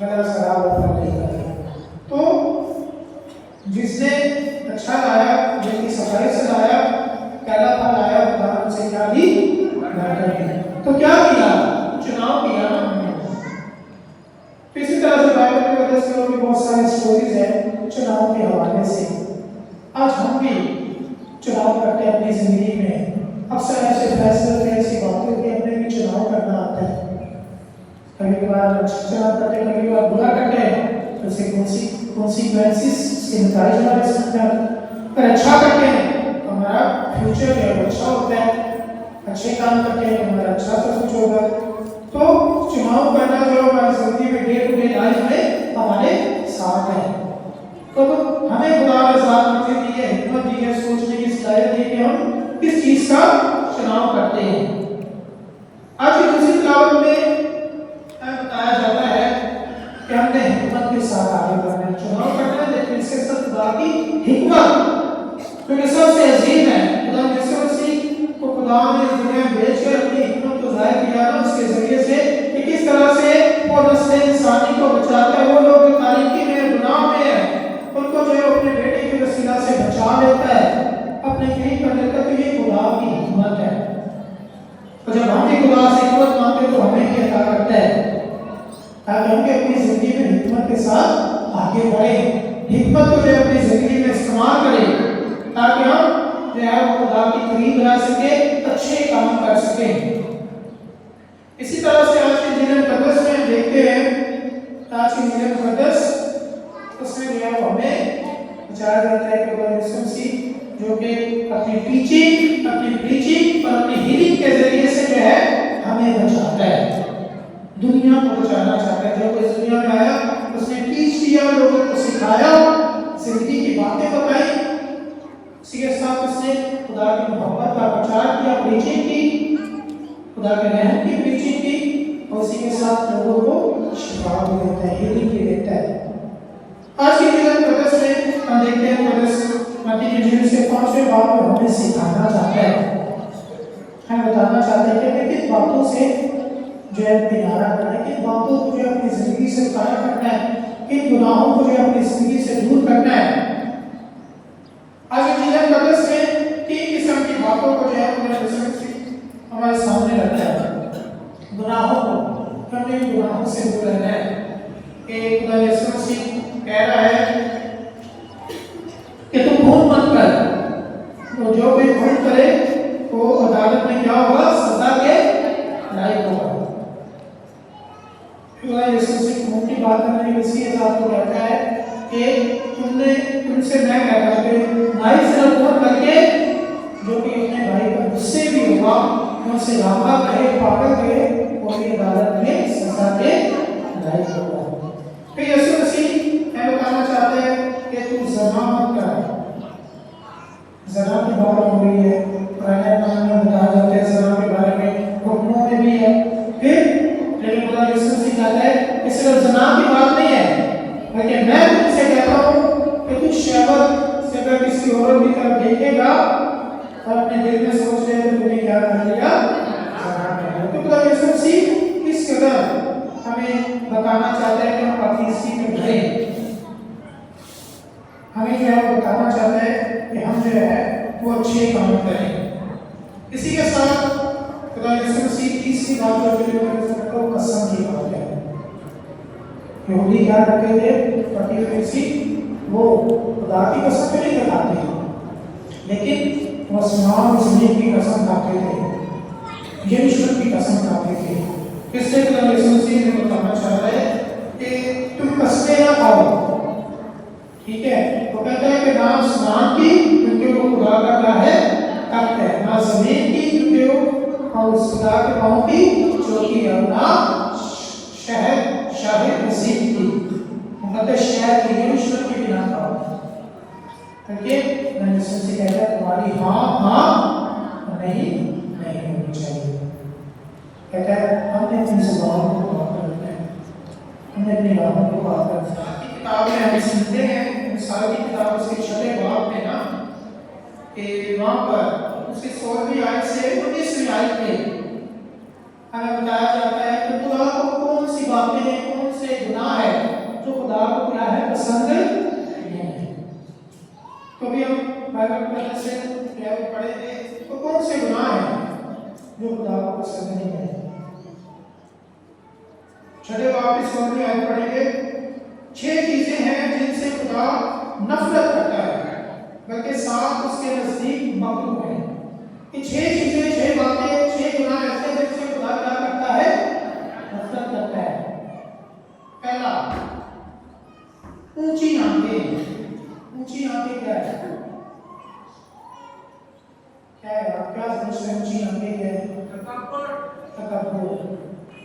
گلا خراب ہوتا نہیں کرے. تو جس نے اچھا لایا، جن کی صفائی سے لایا، پہلا پھل آیا خدا سے کیا دی؟ برکت دی. تو کیا کیا؟ چناؤ کیا نا ہم نے. اسی طرح سے بائبل میں وجہ سے اور بھی بہت سارے سٹوریز ہیں چناؤ کے حوالے سے. آج ہم بھی چناؤ کرتے ہیں اپنی زندگی میں. اکثر ایسے فیصلے ایسی باتیں کہ ہمیں بھی چناؤ کرنا آتا ہے. کبھی کبھار اچھا چناؤ کرتے ہیں، کبھی کبھار برا کرتے ہیں، تو اسے کونسیکوینسز اس کے نتائج ہمارے سامنے آتے ہیں. اگر اچھا کرتے ہیں تو ہمارا فیوچر جو ہے وہ اچھا ہوتا ہے. اچھے کام کرتے ہیں تو ہمارا اچھا سب کچھ ہوگا. تو چناؤ کرنا جو ہماری زندگی میں ڈے ٹو ڈے لائف میں ہمارے ساتھ ہے. تو ہمیں خدا نے ذات مرضی دی ہے، حکمت دی ہے، سوچنے کی صلاحیت دی ہے کہ ہم کس چیز کا چناؤ کرتے ہیں. آج کی دوسری تلاوت میں بتایا جاتا ہے کہ ہم نے حکمت کے ساتھ آگے بڑھنا ہے، چناؤ کرنا ہے، لیکن اس کے ساتھ خدا کی حکمت کیونکہ سب سے عظیم ہے. خدا یسوع مسیح کو خدا نے اس دنیا میں بھیج کر اپنی حکمت کو ظاہر کیا نا، اس کے ذریعے سے کہ کس طرح سے وہ نسل انسانی کو بچاتا ہے. وہ لوگ جو تاریکی میں گناہ میں ہیں ان کو جو ہے اپنے بیٹے کے وسیلہ سے بچا لیتا ہے، اپنے قریب کر لیتا ہے. تو یہ خدا کی حکمت ہے. اور جب ہم بھی خدا سے حکمت مانگتے تو ہمیں بھی عطا کرتا ہے تاکہ ہم بھی اپنی زندگی میں حکمت کے ساتھ آگے بڑھیں، حکمت کو جو ہے اپنی زندگی میں استعمال کریں تاکہ ہم جو ہے وہ خدا کے قریب رہ سکیں، اچھے کام کر سکیں. اسی طرح سے آج کے انجیل مقدس میں دیکھتے ہیں، آج کے انجیل مقدس اس میں جو ہے وہ ہمیں بتایا جاتا ہے کہ خدا یسوع مسیح جو کہ اپنی ٹیچنگ، اپنی پریچنگ اور اپنی ہیلنگ کے ذریعے سے جو ہے ہمیں بچاتا ہے، دنیا کو بچانا چاہتا ہے. جب اس دنیا میں آیا اس نے ٹیچ کیا، لوگوں کو سکھایا، زندگی کی باتیں بتائی. اسی کے ساتھ اس نے خدا کی محبت کا پرچار کیا، پریچنگ کی، خدا کے رحم کی پریچنگ کی، اور اسی کے ساتھ لوگوں کو شفا بھی دیتا ہے، ہیلنگ بھی دیتا ہے. آج کی انجیل مقدس میں ہم دیکھتے ہیں مقدس متی کی انجیل سے 5ویں باب میں ہمیں سکھانا چاہتا ہے، ہمیں بتانا چاہتا ہے کہ کن باتوں سے جو ہے کنارہ کرنا ہے، کن باتوں کو جو ہے اپنی زندگی سے طے کرنا ہے، کن گناہوں کو جو ہے اپنی زندگی سے دور کرنا ہے. آج انجیل مقدس میں 3 قسم کی باتوں کو جو ہے ہمارے سامنے رکھا ہے. گناہوں کو، ہمیں گناہوں سے دور رہنا ہے. کہ خدا یسوع مسیح کہہ رہا ہے کہ تم خون مت کر، تو جو کوئی خون کرے وہ عدالت میں کیا ہوگا؟ سزا کے لائق ہوگا. خدا یسوع مسیح خون کی بات کرنے کی اسی ذات کو کہتا ہے کہ تم سے میں کہتا ہوں کہ بھائی صرف خون کر کے جو کہ اپنے بھائی پر غصے بھی ہوگا، ان سے لاپا کہے، پاگل کہے، وہ بھی عدالت میں سزا کے لائق ہوگا. پھر یسوع مسیح یہ بتانا چاہتے ہیں کہ تم زنا مت کر. زنا کی بات ہو رہی ہے، پرانے زمانے میں بتایا جاتا ہے زنا کے بارے میں، حکموں میں بھی ہے. پھر لیکن خدا یسوع مسیح کہتا ہے کہ صرف زنا کی بات نہیں ہے، بلکہ میں تم سے کہتا ہوں کہ تو شہوت سے اگر کسی عورت کی طرف دیکھے گا اور اپنے دل میں سوچ لے تو تم نے کیا کر لیا؟ زنا کر لیا. تو خدا یسوع مسیح کس قدر ہمیں بتانا چاہتا ہے کہ ہم اپنی اسی میں بڑھیں. ہمیں جو ہے وہ بتانا چاہتا ہے کہ ہم جو ہے وہ اچھے کام کریں. اسی کے ساتھ خدا یسوع مسیح تیسری بات جو ہے وہ قسم کی بات ہے. یہودی کیا کرتے تھے؟ فرشتے وہ خدا کی قسم تو نہیں کھاتے لیکن وہ آسمان و زمین کی قسم کھاتے تھے، یشوع کی قسم کھاتے تھے. اس سے خدا یسوع مسیح نے بتانا چاہتا ہے کہ تم قسمیں نہ کھاؤ. ٹھیک ہے، وہ کہتا ہے کہ نہ آسمان کی کیونکہ وہ خدا کا کیا ہے؟ تخت ہے، نہ زمین کی کیونکہ وہ اور اس خدا کے پاؤں کی چوکی ہے، اور نہ شاہد مسیح کی مقدس شہر کی یروشلم کی بھی نہ کھاؤ. کیونکہ میں یسوع سے کہتا ہے تمہاری ہاں ہاں نہیں نہیں ہونی چاہیے. کہتا ہے ہم نے اپنی زبان کو پاک رکھنا ہے، ہم نے اپنی باتوں کو پاک رکھنا ہے. کتاب میں ہم سنتے ہیں مثال کی کتاب اس کے 6 باب میں نا کہ وہاں پر اس کی 16ویں آیت سے 19ویں آیت میں ہمیں بتایا جاتا ہے کہ خدا کو کون سی باتیں ہیں، کون سے گناہ ہے تو بھی ہم بائبل پڑھنے سے پڑھیں گے تو کون سے گناہ ہیں جو خدا کو پسند نہیں ہے. چلے واپس والی آیت پڑھیں گے. 6 چیزیں ہیں جن سے خدا نفرت کرتا ہے بلکہ 7 اس کے نزدیک مکروہ ہیں. یہ 6 چیزیں 6 باتیں 6 گناہ ایسے ہیں جن سے خدا کیا کرتا ہے؟ نفرت کرتا ہے. پہلا اونچی آنکھیں. اونچی آنکھیں کیا ہے؟ کیا ہے آپ کیا سمجھتے ہیں اونچی آنکھیں کیا ہے؟ تکبر،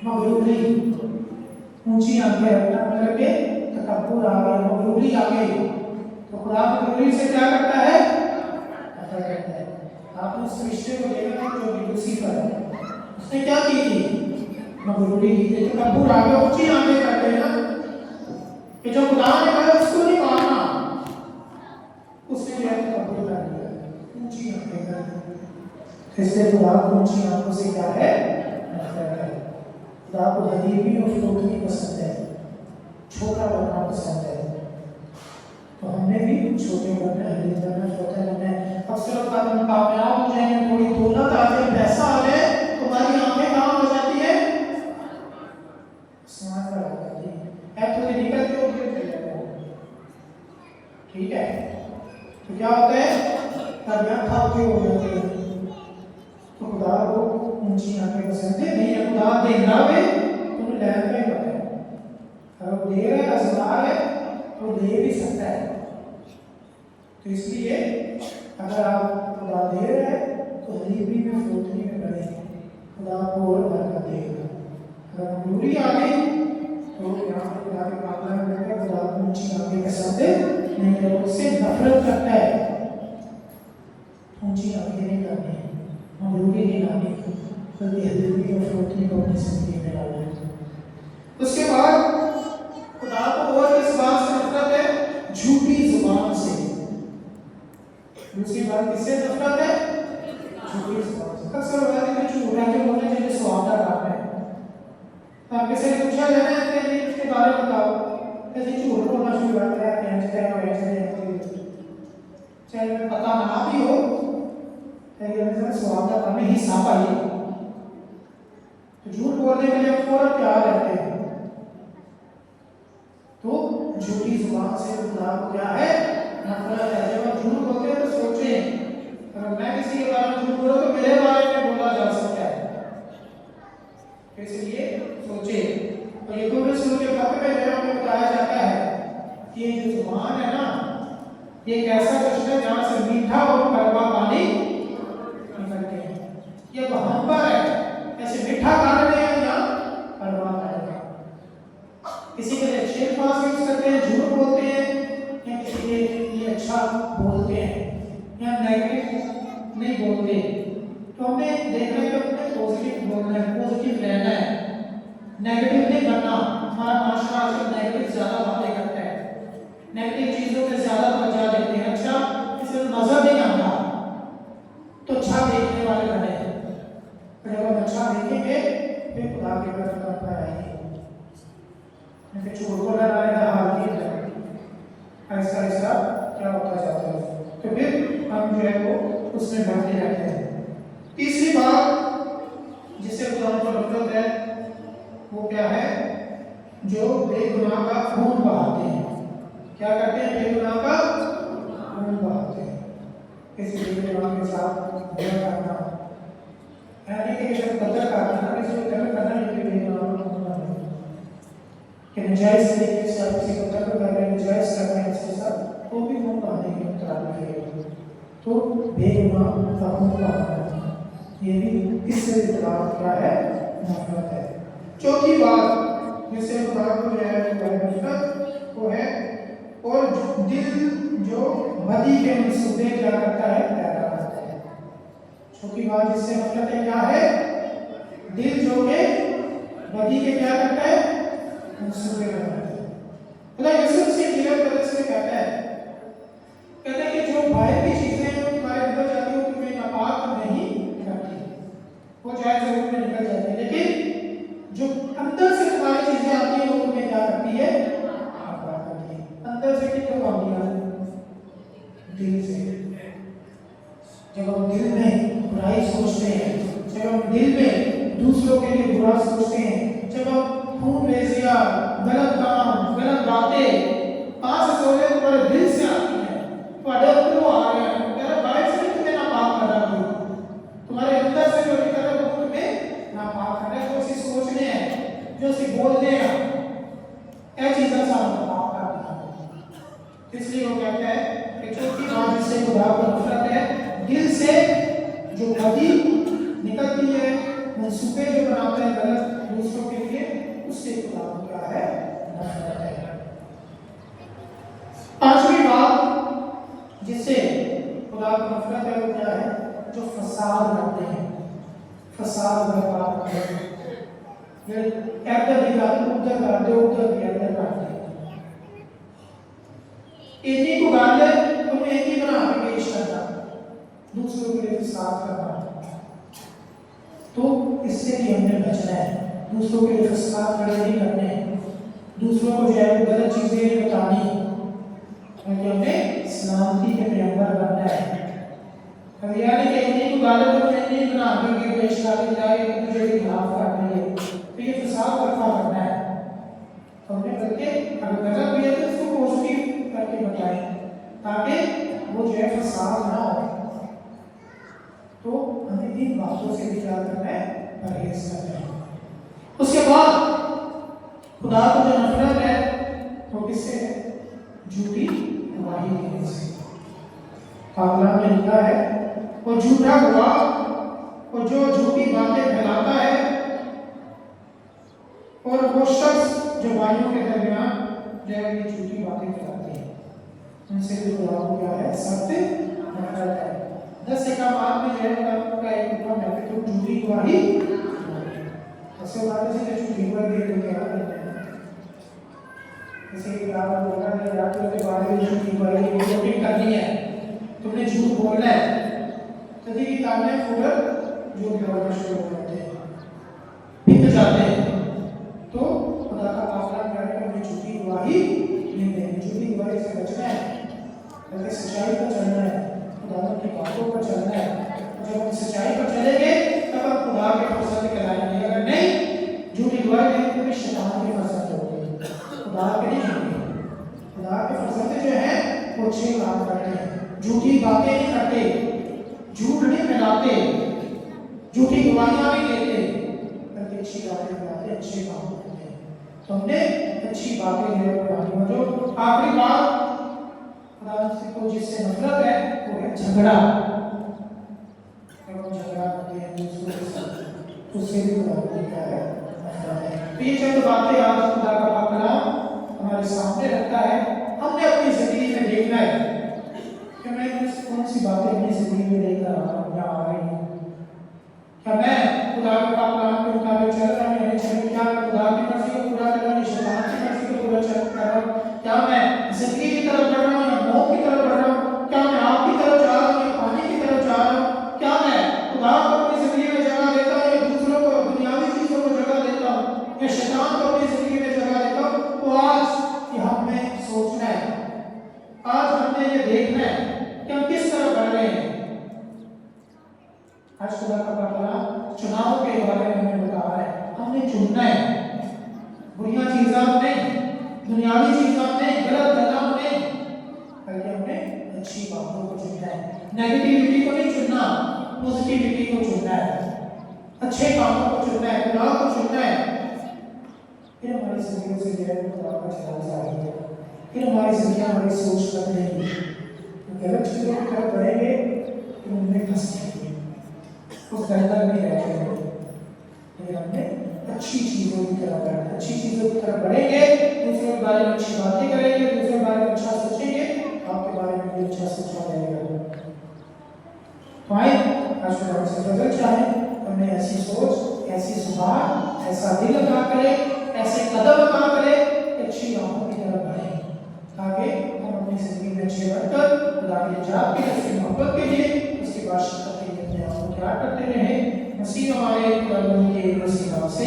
مغروری. اونچی آنکھیں رکھنا مطلب کہ تکبر آ گیا، مغروری آ گئی. تو خدا مغروری سے کیا کرتا ہے؟ نفرت کرتا ہے. آپ نے اس رشتے کو دیکھا جو لوسیفر ہے، اس نے کیا کی تھی؟ مغروری کی تھی. تکبر آ گیا، اونچی آنکھیں کرتے ہیں نا کہ جو خدا نے کہا اس کو نہیں ماننا، اس نے جو ہے تکبر کر لیا، اونچی آنکھیں کر لی. اس لیے خدا کو اونچی آنکھوں سے کیا ہے؟ نفرت ہے. خدا کو غریبی اور فروختی پسند ہے، چھوٹا بننا پسند ہے. تو ہم نے بھی چھوٹے بننا ہے، چھوٹا بننا ہے. اکثر اوقات ہم کامیاب ہو جائیں گے، تھوڑی دولت آ جائے، پیسہ آ جائے، تمہاری آنکھیں کہاں ہو جاتی ہے؟ آسمان پر ہو جاتی ہے. تھوڑی نکل کے اوپر چلے جاتے ہیں. ٹھیک ہے، تو کیا ہوتا ہے؟ دریا کھا کے ہو جاتے ہیں. تو خدا کو اونچی آنکھیں پسند نہیں ہے. خدا دیکھ رہا ہے تمہیں لہر کا ہی پتہ ہے. اگر وہ دے رہا ہے ازمار ہے تو دے بھی سکتا ہے. تو اس لیے اگر آپ خدا دے رہے ہیں تو غریبی میں فروختی میں بڑھیں گے، خدا کو اور برکت دے گا. اگر مغروری آ گئی تو یہاں پہ خدا کے معاملہ میں بیٹھ کر خدا کو اونچی آنکھیں پسند نہیں ہے، اس سے نفرت کرتا ہے. اونچی آنکھیں نہیں کرنی ہے، مغروری نہیں لانی، بلکہ غریبی اور فروختی کو اپنی زندگی میں ڈالنا ہے. اس کے بعد خدا کو اور کس بات سے نفرت ہے؟ جھوٹی زبان سے. دوسری بات کس سے نفرت ہے؟ جھوٹی زبان سے. اکثر ہوتا ہے کہ جھوٹ کے بولنے کے لیے سوال کا کام ہے. آپ کسی نے پوچھا جائے نا کہ اس کے بارے میں بتاؤ، ایسے جھوٹ بولنا شروع کر دیا کہ چاہے میں پتہ نہ بھی ہو لیکن سوال کا کام ہے، حصہ پائیے. تو جھوٹ بولنے کے لیے فوراً تیار رہتے ہیں. تو جھوٹی زبان سے خدا کو کیا ہے؟ نفرت ہے. جب آپ جھوٹ بولتے ہیں تو سوچیں اگر میں کسی کے بارے میں جھوٹ بولوں تو میرے بارے میں بولا جا سکتا ہے، اس لیے سوچیں. اور یہ دو رسول کے خط میں جو ہمیں بتایا جاتا ہے کہ یہ جو زبان ہے نا، یہ ایک ایسا چشمہ ہے جہاں سے میٹھا اور کڑوا پانی نکلتے ہیں. یہ وہاں پر ہے، ایسے میٹھا کھانے میں یا کڑوا کھانے میں. کسی کے لیے اچھے الفاظ یوز کرتے ہیں، جھوٹ بولتے ہیں، یا کسی کے لیے اچھا بولتے ہیں یا نیگیٹو نہیں بولتے. تو ہم نے دیکھنا ہے کہ اپنے پوزیٹیو بولنا ہے، پوزیٹیو رہنا ہے، نیگیٹو نہیں کرنا. ہمارا معاشرہ آج کل نیگیٹو زیادہ باتیں کرتا ہے، نیگیٹو چیزوں سے زیادہ بچا دیتے ہیں. اچھا کسی کو نظر نہیں آتا تو اچھا دیکھنے والے بنے ہیں. جب ہم اچھا دیکھیں گے پھر خدا کے برکت پر آئیں گے. چھوٹ کو لگانے کا حال کیا جائے ایسا ایسا کیا ہوتا جاتا ہے. تو پھر ہم جو ہے وہ اس میں بڑھتے رہتے ہیں. تیسری بات جس سے خدا کو نفرت ہے وہ کیا ہے؟ جو بے گناہ کا خون بہاتے ہیں. کیا کرتے ہیں؟ بے گناہ کا خون بہاتے ہیں. کسی بے گناہ کے ساتھ برا کرنا، یعنی کہ جب قتل کرنا، کسی کو قتل کرنا یہ بے گناہ کا خون بہانا کہ نجائز طریقے سے آپ کسی کو قتل کر رہے ہیں، نجائز کر رہے ہیں اس کے ساتھ، وہ بھی خون بہانے کے مطابق ہے. تو بے گناہ کا خون بہانا یہ بھی اس سے اطلاع کیا ہے؟ نفرت ہے. چوتھی بات جس سے خدا کو جو ہے نفرت وہ ہے اور دل جو بدی کے منصوبے کیا کرتا ہے؟ پیدا کرتا ہے. چوتھی بات جس سے نفرت ہے کیا ہے؟ دل جو کہ بدی کے کیا کرتا ہے؟ منصوبے بناتا ہے. خدا یسوع سے کلیئر طرح سے کہتا ہے کہ جو باہر کی چیزیں ہیں تمہارے اندر جاتی ہیں تمہیں ناپاک نہیں کرتی، وہ چاہے ضرور میں نکل جاتی ہے، لیکن جو اندر سے تمہاری چیزیں آتی ہیں وہ تمہیں کیا کرتی ہے؟ ناپاک کرتی ہے. اندر سے کتنے کامیاب دل سے جب ہم دل میں برائی سوچتے ہیں، جب ہم دل میں دوسروں کے لیے برا سوچتے ہیں، جب ہم خون ریزیاں، غلط کام، غلط باتیں کہاں سے سوچے؟ تمہارے دل سے آتی ہیں، تمہارے اندر وہ آ رہے ہیں، میرا باہر سے بھی تمہیں ناپاک کر رہا ہے، تمہارے اندر سے جو نکل رہا ہے وہ تمہیں ناپاک کر رہا ہے، جو اسی سوچنے ہیں، جو اسی بولنے ہیں، اے چیزیں سامنے ناپاک کر رہا ہے۔ اس لیے وہ کہتا ہے کہ چوتھی بات جس سے خدا کو نفرت ہے، دل سے جو بدی نکلتی ہے، منصوبے جو بناتے ہیں غلط دوسروں کے لیے، اس سے خدا کو کیا ہے؟ نفرت ہے۔ پانچویں بات جس سے خدا کو نفرت ہے وہ کیا ہے؟ جو فساد کرتے ہیں، فساد برپا کرتے ہیں، ادھر بھی ادھر کرتے، ادھر بھی ادھر کرتے ہیں، ایک کو گالے تمہیں ایک ہی بنا کے پیش کرنا، دوسروں کے لیے فساد کرنا، تو اس سے بھی ہم نے بچنا ہے، دوسروں کے لیے فساد کھڑے نہیں کرنے ہیں، دوسروں کو جو ہے غلط چیزیں نہیں بتانی، بلکہ ہم نے سلامتی کے پیغمبر بننا ہے۔ یعنی کہ ایک کو گالے تمہیں نہیں بنا کے پیش کر دی جائے کہ تجھے بھی خلاف کرنا ہے، تو یہ فساد برپا کرنا ہے۔ ہم نے بلکہ اگر غلط بھی ہے تو اس کو پازیٹیو کر کے بتائیں تاکہ وہ جو ہے فساد نہ ہو۔ تو ہمیں ان باتوں سے بھی کیا کرنا ہے؟ پرہیز کرنا ہے۔ اس کے بعد خدا کو جو نفرت ہے وہ کس سے ہے؟ جھوٹی گواہی دینے سے۔ کلام میں لکھا ہے وہ جھوٹا گواہ اور جو جھوٹی باتیں پھیلاتا ہے، اور وہ شخص جو بھائیوں کے درمیان جو ہے یہ جھوٹی باتیں پھیلاتے ہیں، ان سے بھی خدا کو کیا ہے؟ سخت نفرت ہے۔ 10 احکامات میں جو ہے خدا کا ایک حکم ہے کہ تم جھوٹی گواہی ایسے باتیں سے جھوٹی گواہی دے تو کیا کرتے ہیں؟ کسی کی کتاب میں بولا ہے راتوں کے بارے میں جھوٹی گواہی ریپورٹنگ کرنی ہے، تم نے جھوٹ بولنا ہے، کسی کی کتاب میں فوراً جھوٹ بولنا شروع ہو جاتے ہیں، بک جاتے ہیں۔ تو خدا کا قافلہ کیا ہے کہ ہمیں جھوٹی گواہی نہیں دینی، جھوٹی گواہی سے بچنا ہے، بلکہ سچائی پر چلنا ہے، خدا کی باتوں پر چلنا ہے۔ جب ہم سچائی پر چلیں گے تب ہم خدا کے فرزند کہلائیں گے، اگر نہیں جھوٹی گواہی دیں تو بھی شیطان کے فرزند ہوگے، خدا کے نہیں ہوگے۔ خدا کے فرزند جو ہیں وہ اچھے کام کرتے ہیں، جھوٹی باتیں نہیں کرتے، جھوٹ نہیں پھیلاتے، جھوٹی گواہیاں نہیں دیتے، بلکہ اچھی باتیں پھیلاتے، اچھے کام کرتے ہیں۔ تو ہم نے اچھی باتیں جو ہے جو آخری بات خدا سے کو جس سے نفرت ہے وہ ہے جھگڑا۔ جب ہم جھگڑا کرتے ہیں دوسروں کے ساتھ، اس سے بھی خدا کو کیا ہے؟ نفرت ہے۔ تو یہ چند باتیں آج خدا کا پاک کلام ہمارے سامنے رکھتا ہے، ہم نے اپنی زندگی میں دیکھنا ہے کہ میں کون سی باتیں اپنی زندگی میں لے کر آ رہی ہوں، کیا میں خدا کے پاک کلام کے مطابق چل رہا ہوں یا نہیں چل رہا، کیا میں خدا کی مرضی کو پورا کر رہا ہوں، شیطان کی مرضی کو پورا کر رہا ہوں، کیا میں زندگی کی طرف بڑھ رہا ہوں یا موت کی طرف بڑھ رہا ہوں، کیا میں آپ کی طرف جا رہا ہوں یا پانی کی طرف جا رہا ہوں، کیا میں خدا کو اپنی زندگی میں جگہ دیتا ہوں یا دوسروں کو دنیاوی چیزوں کو جگہ دیتا ہوں یا شیطان کو اپنی زندگی میں جگہ دیتا ہوں۔ تو آج یہ ہم نے سوچنا ہے، آج ہم نے یہ دیکھنا ہے کہ ہم کس طرح بڑھ رہے ہیں۔ آج خدا کا پاک چناؤ کے بارے میں ہمیں بتا رہا ہے، ہم نے چننا ہے، بریاں چیزاں نہیں، دنیاوی چیزاں نہیں، غلط کلام نہیں، بلکہ ہم نے اچھی باتوں کو چننا ہے، نیگیٹیوٹی کو نہیں چننا، پوزیٹیوٹی کو چننا ہے، اچھے کاموں کو چننا ہے، خدا کو چننا ہے۔ پھر ہماری زندگیوں سے جو ہے خدا کا چلا جائے گا، پھر ہماری زندگی ہماری سوچ بدلے گی، غلط چیزوں کی طرف بڑھیں گے تو ان میں پھنس جائیں گے، اس بہتر نہیں رہ جائیں گے۔ لیکن ہم نے اچھی چیزوں کی طرف بڑھنا، اچھی چیزوں کی طرف بڑھیں گے، دوسروں کے بارے میں اچھی باتیں کریں گے، دوسروں کے بارے میں اچھا سوچیں گے، آپ کے بارے میں بھی اچھا سوچا جائے گا۔ تو آئیں آج خدا سے بدل چاہیں، ہم نے ایسی سوچ، ایسی زبان، ایسا دل عطا کرے، ایسے قدم عطا کرے کہ اچھی راہوں کی طرف بڑھیں، تاکہ ہم اپنی زندگی میں اچھے بن کر خدا کی نجات کے لیے، اس کی محبت کے لیے، اس کی بادشاہت کے لیے اپنے آپ کو تیار کرتے رہیں۔ مسیح ہمارے خدا کے وسیلہ سے